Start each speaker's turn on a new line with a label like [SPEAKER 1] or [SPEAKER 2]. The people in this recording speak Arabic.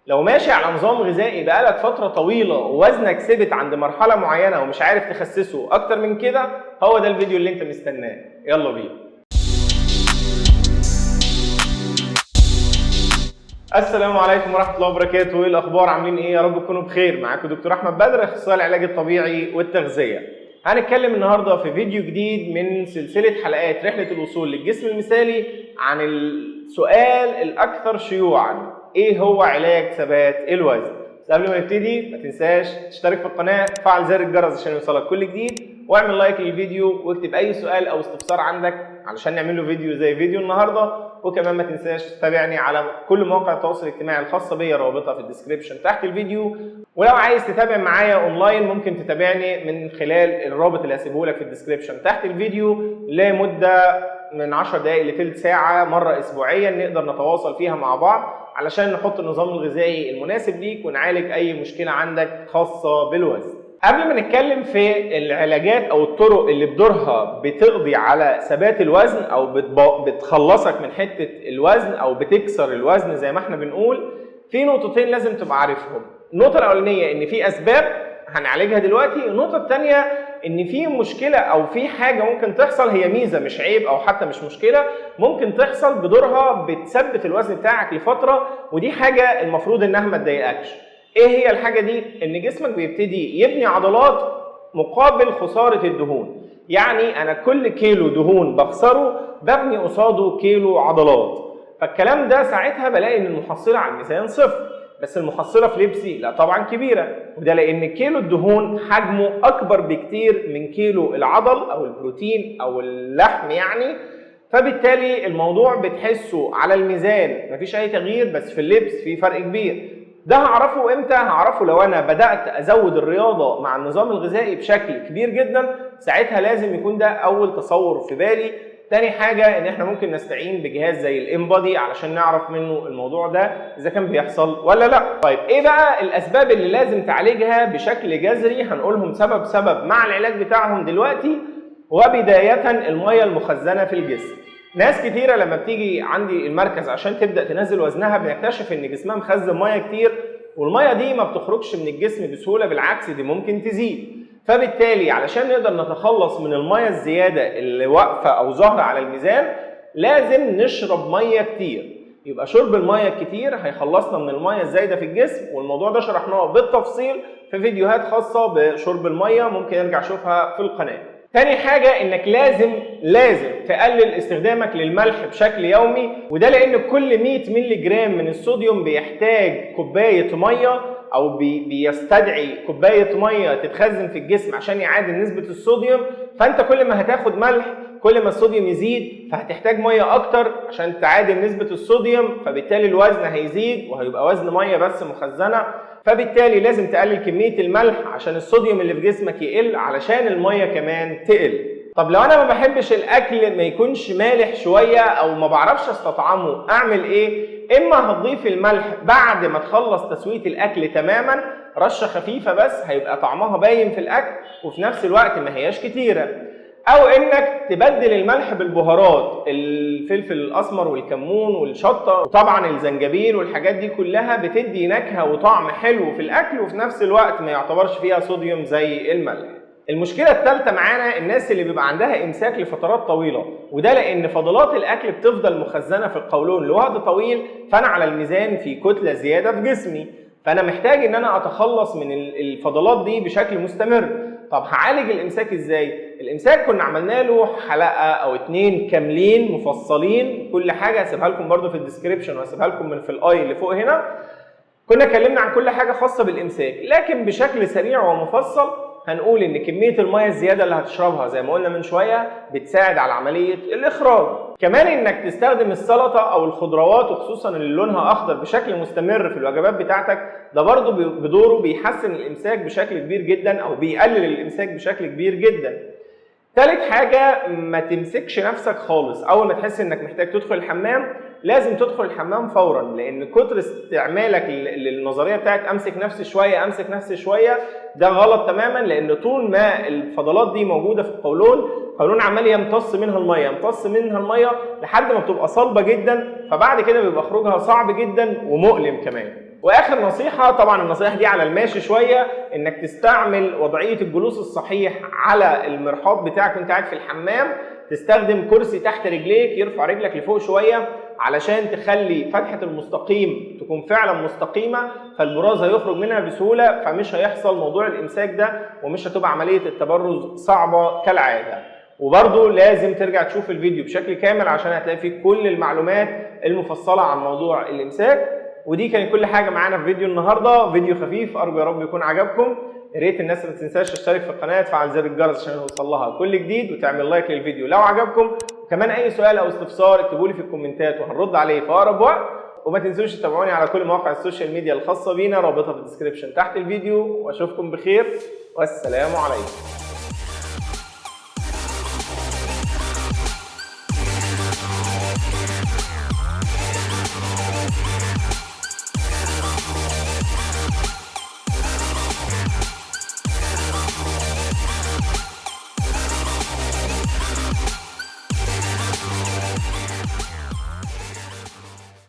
[SPEAKER 1] لو ماشي على نظام غذائي بقالك فترة طويلة ووزنك ثبت عند مرحلة معينة ومش عارف تخسسه أكتر من كده، هو ده الفيديو اللي أنت مستناه. يلا بينا. السلام عليكم ورحمة الله وبركاته. ايه الأخبار؟ عاملين ايه؟ يا رب تكونوا بخير. معاكم دكتور أحمد بدر، أخصائي العلاج الطبيعي والتغذية. هنتكلم النهارده في فيديو جديد من سلسلة حلقات رحلة الوصول للجسم المثالي عن السؤال الأكثر شيوعا: ايه هو علاج ثبات الوزن؟ بس قبل ما نبتدي ما تنساش تشترك في القناة، تفعل زر الجرس عشان يوصلك كل جديد، واعمل لايك للفيديو واكتب أي سؤال أو استفسار عندك علشان نعمل له فيديو زي فيديو النهارده. وكمان ما تنساش تتابعني على كل مواقع التواصل الاجتماعي الخاصه بيا، رابطها في الديسكريبشن تحت الفيديو. ولو عايز تتابع معايا اونلاين ممكن تتابعني من خلال الرابط اللي هسيبه لك في الديسكريبشن تحت الفيديو لمده من 10 دقائق لثلث ساعه مره اسبوعيا، نقدر نتواصل فيها مع بعض علشان نحط النظام الغذائي المناسب ليك ونعالج اي مشكله عندك خاصه بالوزن. قبل ما نتكلم في العلاجات او الطرق اللي بدورها بتقضي على ثبات الوزن او بتخلصك من حته الوزن او بتكسر الوزن زي ما احنا بنقول، في نقطتين لازم تبقى عارفهم. النقطه الاولانيه ان في اسباب هنعالجها دلوقتي، النقطه الثانيه ان في مشكله او في حاجه ممكن تحصل، هي ميزه مش عيب او حتى مش مشكله، ممكن تحصل بدورها بتثبت الوزن بتاعك لفتره، ودي حاجه المفروض انها ما تضايقكش. ايه هي الحاجه دي؟ ان جسمك بيبتدي يبني عضلات مقابل خساره الدهون. يعني انا كل كيلو دهون بخسره ببني قصاده كيلو عضلات، فالكلام ده ساعتها بلاقي ان المحصله على الميزان صفر، بس المحصله في لبسي لا طبعا كبيره، وده لان كيلو الدهون حجمه اكبر بكتير من كيلو العضل او البروتين او اللحم يعني. فبالتالي الموضوع بتحسه على الميزان مفيش اي تغيير، بس في اللبس في فرق كبير. ده هعرفه امتى؟ هعرفه لو انا بدأت ازود الرياضة مع النظام الغذائي بشكل كبير جدا، ساعتها لازم يكون ده اول تصور في بالي. تاني حاجة ان احنا ممكن نستعين بجهاز زي الانبادي علشان نعرف منه الموضوع ده اذا كان بيحصل ولا لا. طيب ايه بقى الاسباب اللي لازم تعالجها بشكل جذري؟ هنقولهم سبب مع العلاج بتاعهم دلوقتي. وبداية المية المخزنة في الجسم. ناس كتيرة لما بتيجي عندي المركز عشان تبدأ تنزل وزنها بنكتشف ان جسمها مخزن مية كتير، والمية دي ما بتخرجش من الجسم بسهولة، بالعكس دي ممكن تزيد. فبالتالي علشان نقدر نتخلص من المية الزيادة اللي واقفة او ظاهرة على الميزان لازم نشرب مية كتير. يبقى شرب المية الكتير هيخلصنا من المية الزايدة في الجسم، والموضوع ده شرحناه بالتفصيل في فيديوهات خاصة بشرب المية، ممكن ارجع اشوفها في القناة. تاني حاجة انك لازم تقلل استخدامك للملح بشكل يومي، وده لان كل 100 مللي جرام من الصوديوم بيحتاج كوباية مية او بيستدعي كوباية مية تتخزن في الجسم عشان يعادل نسبة الصوديوم. فانت كل ما هتاخد ملح كل ما الصوديوم يزيد، فهتحتاج مية اكتر عشان تعادل نسبة الصوديوم، فبالتالي الوزن هيزيد وهيبقى وزن مية بس مخزنة. فبالتالي لازم تقلل كمية الملح عشان الصوديوم اللي في جسمك يقل، علشان المية كمان تقل. طب لو انا ما بحبش الاكل ما يكونش مالح شوية او ما بعرفش استطعمه، اعمل ايه؟ اما هتضيف الملح بعد ما تخلص تسوية الاكل تماما، رشة خفيفة بس هيبقى طعمها باين في الاكل وفي نفس الوقت ما هياش كتيرة. او انك تبدل الملح بالبهارات، الفلفل الاسمر والكمون والشطه وطبعا الزنجبيل والحاجات دي كلها بتدي نكهه وطعم حلو في الاكل وفي نفس الوقت ما يعتبرش فيها صوديوم زي الملح. المشكله الثالثه معانا الناس اللي بيبقى عندها امساك لفترات طويله، وده لان فضلات الاكل بتفضل مخزنه في القولون لوقت طويل، فانا على الميزان في كتله زياده في جسمي، فانا محتاج ان انا اتخلص من الفضلات دي بشكل مستمر. طب هعالج الامساك ازاي؟ الامساك كنا عملنا له حلقه او 2 كاملين مفصلين، كل حاجه هسيبها لكم برده في الديسكريبشن وهسيبها لكم من في الاي اللي فوق هنا. كنا اتكلمنا عن كل حاجه خاصه بالامساك، لكن بشكل سريع ومفصل هنقول ان كميه الميه الزياده اللي هتشربها زي ما قلنا من شويه بتساعد على عمليه الاخراج. كمان انك تستخدم السلطه او الخضروات وخصوصا اللي لونها اخضر بشكل مستمر في الوجبات بتاعتك، ده برضه بدوره بيحسن الامساك بشكل كبير جدا او بيقلل الامساك بشكل كبير جدا. ثالث حاجه ما تمسكش نفسك خالص، اول ما تحس انك محتاج تدخل الحمام لازم تدخل الحمام فورا، لان كتر استعمالك للنظريه بتاعت امسك نفسي شويه ده غلط تماما، لان طول ما الفضلات دي موجوده في القولون عمال يمتص منها الميه لحد ما بتبقى صلبه جدا، فبعد كده بيبقى خروجها صعب جدا ومؤلم كمان. واخر نصيحه، طبعا النصيحه دي على الماشي شويه، انك تستعمل وضعيه الجلوس الصحيح على المرحاض بتاعك وانت قاعد في الحمام. تستخدم كرسي تحت رجليك يرفع رجلك لفوق شويه علشان تخلي فتحه المستقيم تكون فعلا مستقيمه، فالبراز هيخرج منها بسهوله، فمش هيحصل موضوع الامساك ده، ومش هتبقى عمليه التبرز صعبه كالعاده. وبرضه لازم ترجع تشوف الفيديو بشكل كامل عشان هتلاقي فيه كل المعلومات المفصله عن موضوع الامساك. ودي كانت كل حاجه معانا في فيديو النهارده، فيديو خفيف ارجو يا رب يكون عجبكم. يا ريت الناس ما تنساش تشترك في القناه وتفعل زر الجرس عشان يوصل لها كل جديد، وتعمل لايك للفيديو لو عجبكم. وكمان اي سؤال او استفسار اكتبوا لي في الكومنتات وهنرد عليه في اقرب وقت. وما تنسوش تتابعوني على كل مواقع السوشيال ميديا الخاصه بينا، رابطها في الديسكربشن تحت الفيديو. واشوفكم بخير والسلام عليكم.